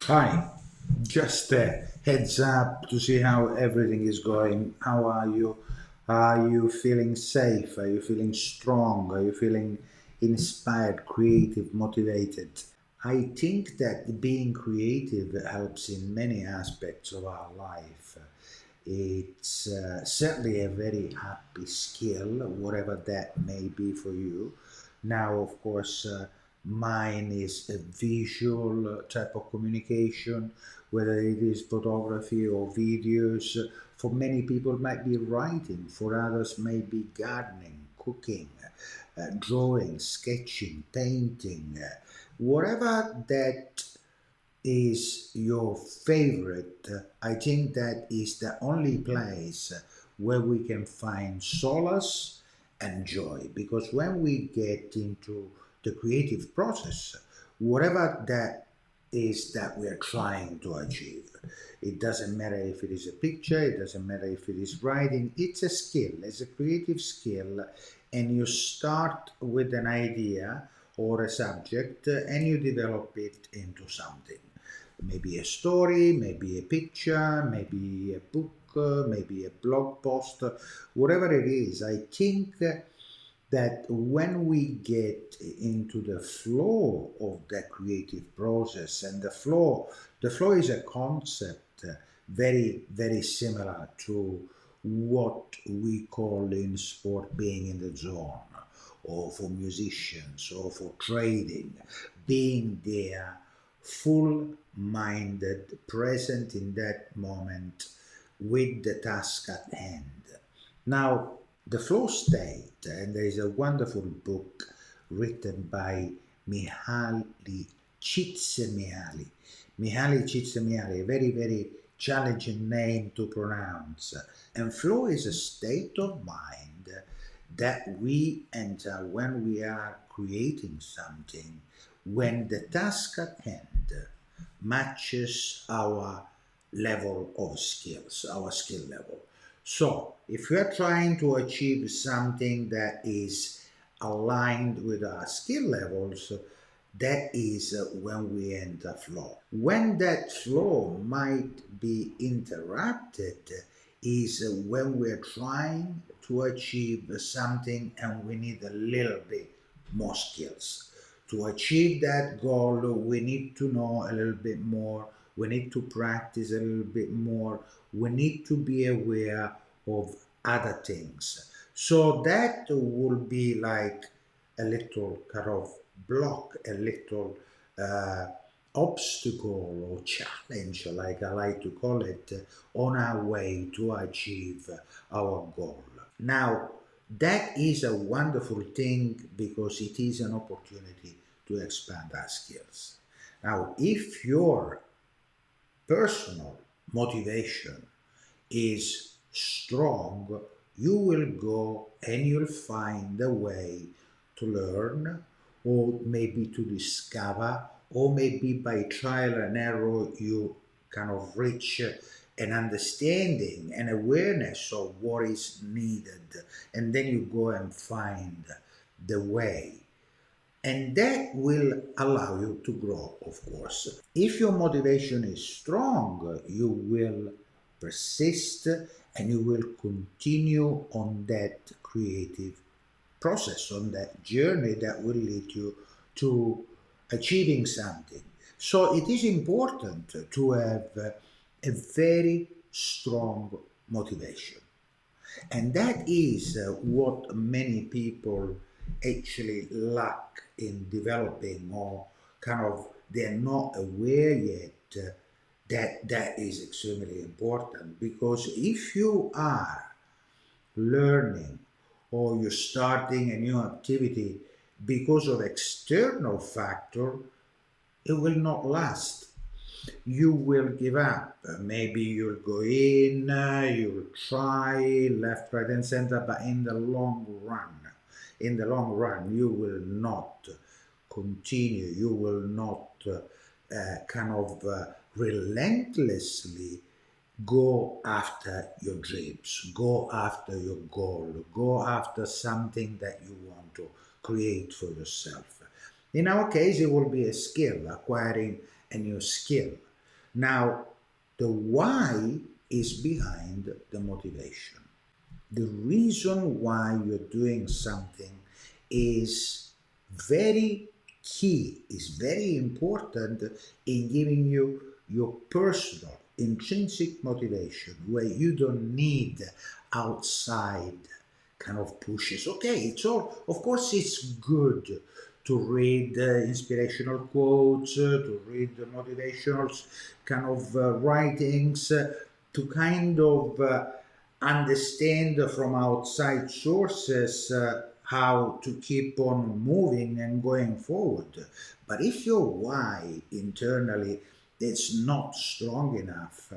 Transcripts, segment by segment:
Hi, just a heads up to see how everything is going. How are you? Are you feeling safe? Are you feeling strong? Are you feeling inspired, creative, motivated? I think that being creative helps in many aspects of our life. It's certainly a very happy skill, whatever that may be for you. Now, of course, mine is a visual type of communication, whether it is photography or videos. For many people, it might be writing. For others, may be gardening, cooking, drawing, sketching, painting, whatever that is your favorite. I think that is the only place where we can find solace and joy. Because when we get into the creative process, whatever that is that we are trying to achieve, it doesn't matter if it is a picture, it doesn't matter if it is writing, it's a skill, it's a creative skill. And you start with an idea or a subject and you develop it into something, maybe a story, maybe a picture, maybe a book, maybe a blog post, whatever it is. I think that when we get into the flow of the creative process, and the flow is a concept very similar to what we call in sport being in the zone, or for musicians, or for trading, being there, full minded, present in that moment with the task at hand. Now, the flow state, and there is a wonderful book written by Mihaly Csikszentmihalyi. Mihaly Csikszentmihalyi, a very challenging name to pronounce. And flow is a state of mind that we enter when we are creating something, when the task at hand matches our level of skills, our skill level. So, if we are trying to achieve something that is aligned with our skill levels, that is when we enter flow. When that flow might be interrupted is when we're trying to achieve something and we need a little bit more skills. To achieve that goal, we need to know a little bit more, we need to practice a little bit more, we need to be aware of other things. So that will be like a little kind of block, a little uh, obstacle or challenge, like I like to call it, on our way to achieve our goal. Now, that is a wonderful thing because it is an opportunity to expand our skills. Now, if your personal motivation is strong, you will go and you'll find a way to learn, or maybe to discover, or maybe by trial and error you kind of reach an understanding and awareness of what is needed, and then you go and find the way, and that will allow you to grow, of course. If your motivation is strong, you will persist and you will continue on that creative process, on that journey that will lead you to achieving something. So it is important to have a very strong motivation. And that is what many people actually lack in developing, or kind of they're not aware yet that that is extremely important. Because if you are learning or you're starting a new activity because of external factor, it will not last. You will give up. Maybe you'll go in, you'll try left, right, and center, but in the long run, you will not continue. You will not kind of relentlessly go after your dreams, go after your goal, go after something that you want to create for yourself. In our case, it will be a skill, acquiring a new skill. Now, the why is behind the motivation. The reason why you're doing something is very key, is very important in giving you your personal intrinsic motivation, where you don't need outside kind of pushes. Okay, it's all, of course, it's good to read inspirational quotes, to read the motivational kind of writings, to kind of understand from outside sources how to keep on moving and going forward. But if your why internally is not strong enough,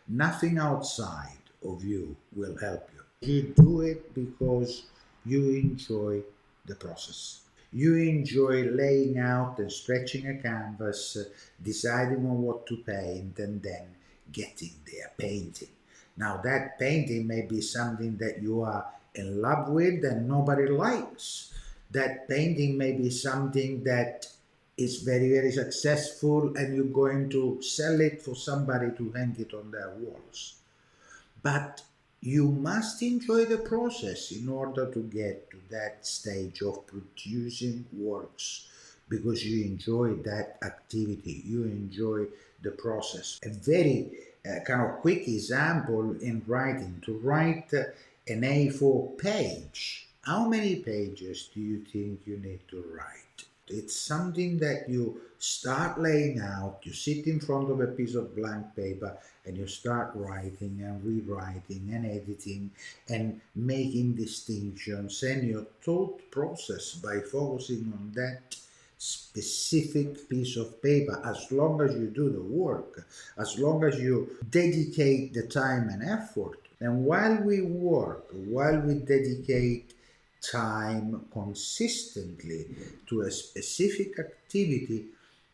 nothing outside of you will help you. You do it because you enjoy the process. You enjoy laying out and stretching a canvas, deciding on what to paint, and then getting there, painting. Now, that painting may be something that you are in love with and nobody likes. That painting may be something that is very, very successful and you're going to sell it for somebody to hang it on their walls. But you must enjoy the process in order to get to that stage of producing works, because you enjoy that activity, you enjoy the process. A very kind of quick example in writing: to write an A4 page, how many pages do you think you need to write? It's something that you start laying out, you sit in front of a piece of blank paper and you start writing and rewriting and editing and making distinctions, and your thought process by focusing on that specific piece of paper, as long as you do the work, as long as you dedicate the time and effort. And while we work, while we dedicate time consistently to a specific activity,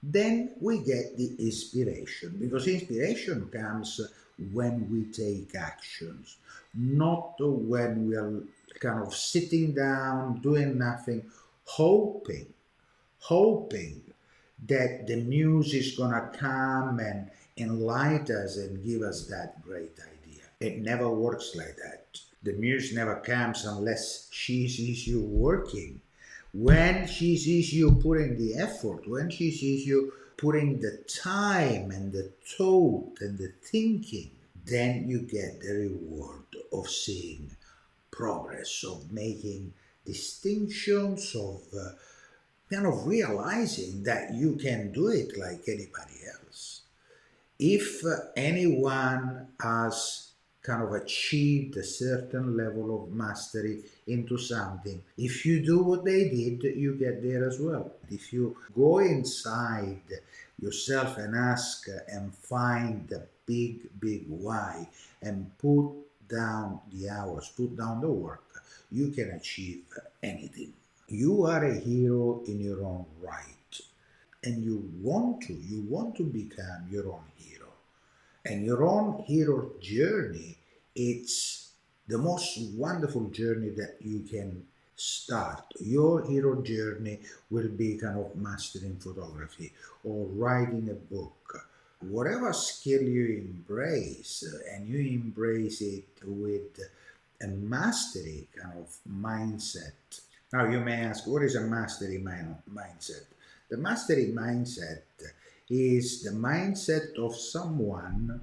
then we get the inspiration, because inspiration comes when we take actions, not when we are kind of sitting down doing nothing, hoping that the muse is gonna come and enlighten us and give us that great idea. It never works like that. The muse never comes unless she sees you working. When she sees you putting the effort, when she sees you putting the time and the thought and the thinking, then you get the reward of seeing progress, of making distinctions, of kind of realizing that you can do it like anybody else. If anyone has kind of achieved a certain level of mastery into something, if you do what they did, you get there as well. If you go inside yourself and ask and find the big why and put down the hours, put down the work, you can achieve anything. You are a hero in your own right, and you want to become your own hero. And your own hero journey, it's the most wonderful journey that you can start. Your hero journey will be kind of mastering photography or writing a book. Whatever skill you embrace, and you embrace it with a mastery kind of mindset. Now, you may ask, what is a mastery mindset? The mastery mindset is the mindset of someone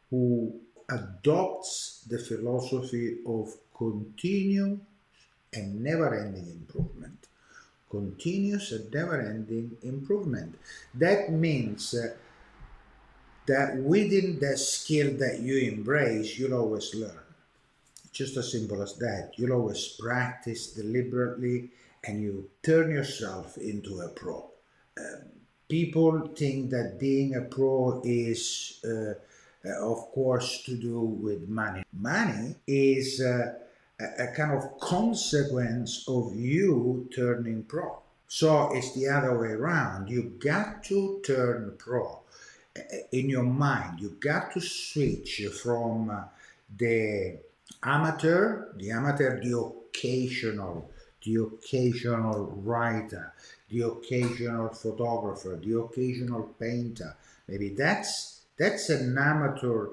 who adopts the philosophy of continuous and never ending improvement. Continuous and never ending improvement. That means that within the skill that you embrace, you'll always learn. Just as simple as that. You'll always practice deliberately and you turn yourself into a pro. People think that being a pro is, of course, to do with money. Money is a kind of consequence of you turning pro. So it's the other way around. You got to turn pro in your mind. You got to switch from the occasional writer, the occasional photographer, the occasional painter. Maybe that's That's an amateur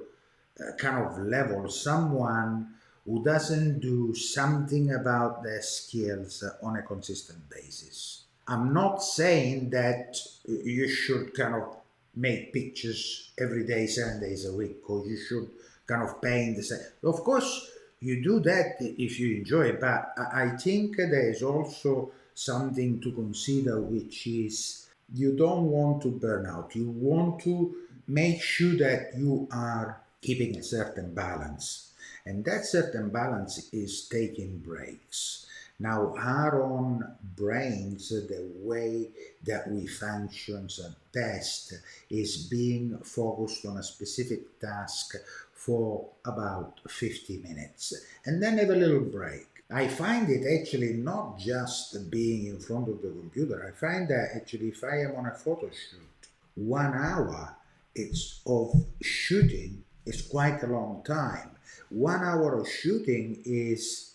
kind of level, someone who doesn't do something about their skills on a consistent basis. I'm not saying that you should kind of make pictures every day, 7 days a week, or you should kind of paint the same. Of course, you do that if you enjoy it, but I think there is also something to consider, which is you don't want to burn out. You want to make sure that you are keeping a certain balance. And that certain balance is taking breaks. Now, our own brains, the way that we function at best is being focused on a specific task for about 50 minutes and then have a little break. I find it actually not just being in front of the computer. I find that actually if I am on a photo shoot, 1 hour it's of shooting is quite a long time. 1 hour of shooting is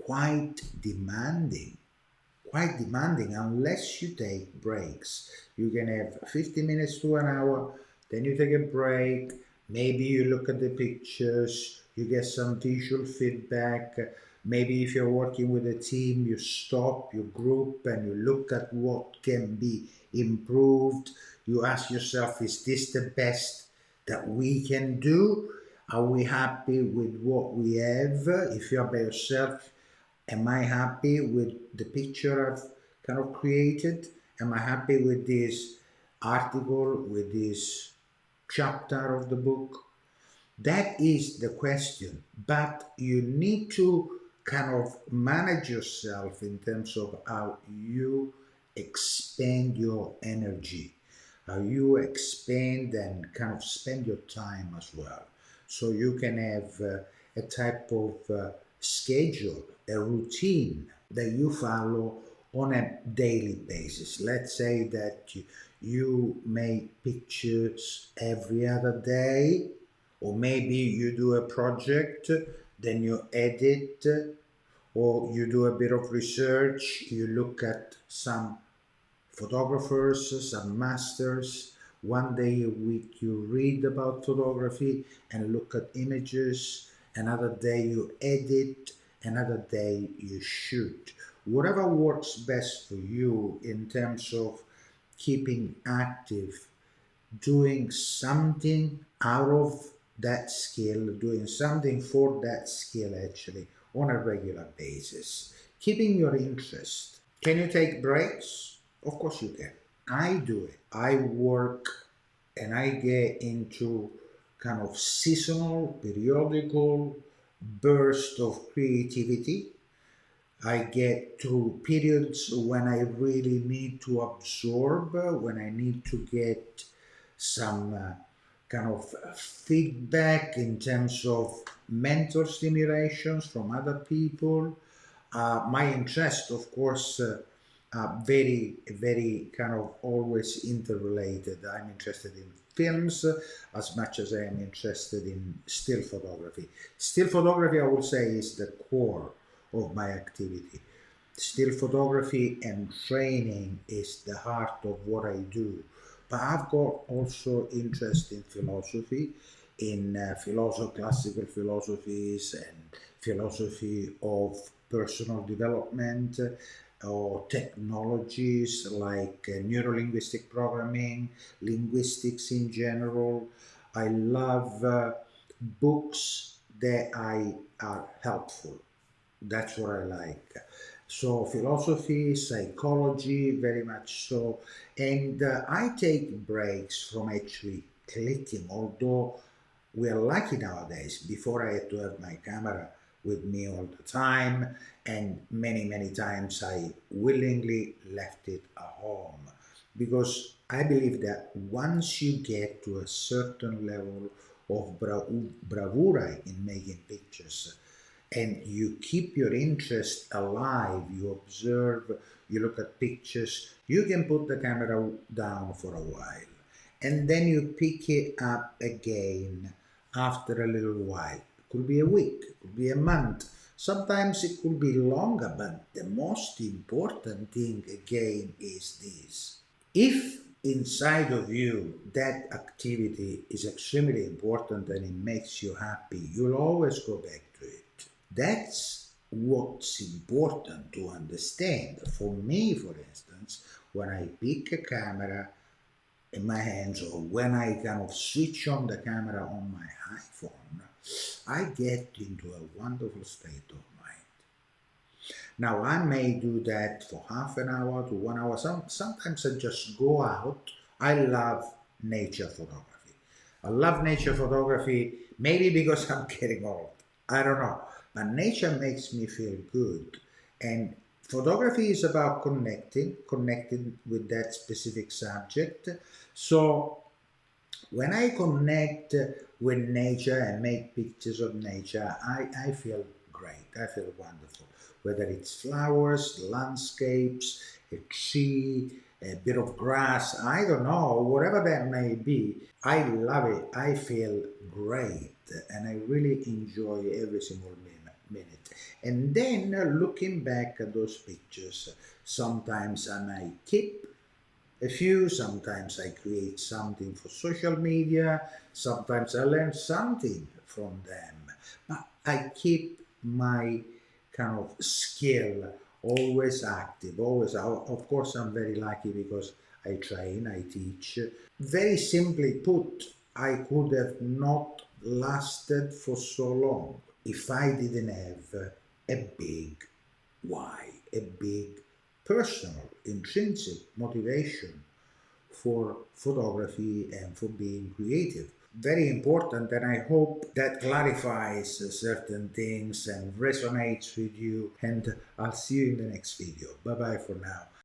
quite demanding, quite demanding unless you take breaks. You can have 50 minutes to an hour, then you take a break, maybe you look at the pictures, you get some visual feedback. Maybe if you're working with a team, you stop, you group, and you look at what can be improved. You ask yourself, is this the best that we can do? Are we happy with what we have? If you're by yourself, am I happy with the picture I've kind of created? Am I happy with this article, with this chapter of the book? That is the question. But you need to kind of manage yourself in terms of how you expend your energy, how you expend and kind of spend your time as well. So you can have a type of schedule, a routine that you follow on a daily basis. Let's say that you make pictures every other day, or maybe you do a project, then you edit, or you do a bit of research, you look at some photographers, some masters. One day a week you read about photography and look at images. Another day you edit. Another day you shoot. Whatever works best for you in terms of keeping active, doing something out of that skill, doing something for that skill actually on a regular basis, keeping your interest. Can you take breaks? Of course you can. I do it. I work and I get into kind of seasonal, periodical burst of creativity. I get to periods when I really need to absorb, when I need to get some kind of feedback in terms of mental stimulations from other people. My interest, of course, very kind of always interrelated. I'm interested in films as much as I am interested in still photography. Still photography, I would say, is the core of my activity. Still photography and training is the heart of what I do. But I've got also interest in philosophy, in classical philosophies and philosophy of personal development, or technologies like neurolinguistic programming, linguistics in general. I love books that are helpful. That's what I like. So philosophy, psychology, very much so. And I take breaks from actually clicking, although we are lucky nowadays. Before I had to have my camera with me all the time, and many times I willingly left it at home because I believe that once you get to a certain level of bravura in making pictures, and you keep your interest alive, you observe, you look at pictures, you can put the camera down for a while and then you pick it up again after a little while. It could be a week, it could be a month, sometimes it could be longer, but the most important thing again is this. If inside of you, that activity is extremely important and it makes you happy, you'll always go back to it. That's what's important to understand. For me, for instance, when I pick a camera in my hands or when I kind of switch on the camera on my iPhone, I get into a wonderful state of mind. Now, I may do that for half an hour to 1 hour. Sometimes I just go out. I love nature photography. I love nature photography maybe because I'm getting old. I don't know. But nature makes me feel good. And photography is about connecting with that specific subject. So when I connect with nature and make pictures of nature, I feel great. I feel wonderful. Whether it's flowers, landscapes, a tree, a bit of grass, I don't know, whatever that may be, I love it. I feel great and I really enjoy every single minute. And then looking back at those pictures, sometimes I might keep a few. Sometimes I create something for social media. Sometimes I learn something from them. But I keep my kind of skill always active, always. Of course, I'm very lucky because I train, I teach. Very simply put, I could have not lasted for so long if I didn't have a big why, a big personal, intrinsic motivation for photography and for being creative. Very important, and I hope that clarifies certain things and resonates with you. And I'll see you in the next video. Bye bye for now.